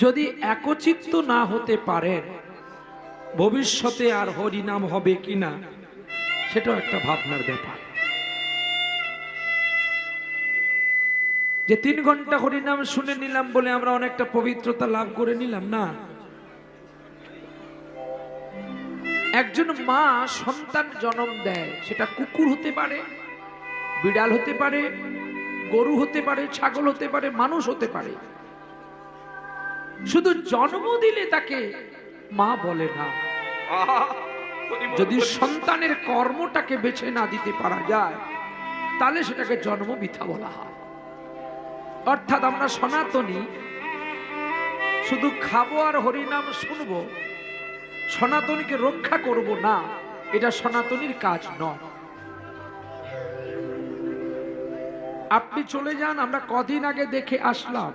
যদি একচিত্ত না হতে পারেন ভবিষ্যতে আর হরিনাম হবে কিনা সেটাও একটা ভাবনার ব্যাপার। যে 3 ঘন্টা হরিনাম শুনে নিলাম বলে আমরা অনেকটা পবিত্রতা লাভ করে নিলাম না। একজন মা সন্তান জন্ম দেয়, সেটা কুকুর হতে পারে, বিড়াল হতে পারে, গরু হতে পারে, ছাগল হতে পারে, মানুষ হতে পারে। শুধু জন্ম দিলে তাকে মা বলে না। যদি সন্তানের কর্মটাকে বেছে না দিতে পারা যায় তাহলে সেটাকে জন্ম বৃথা বলা হয়। অর্থাৎ আমরা সনাতনী শুধু খাবো আর হরিনাম শুনবো, সনাতনীকে রক্ষা করব না, এটা সনাতনীর কাজ নয়। আপনি চলে যান, আমরা কদিন আগে দেখে আসলাম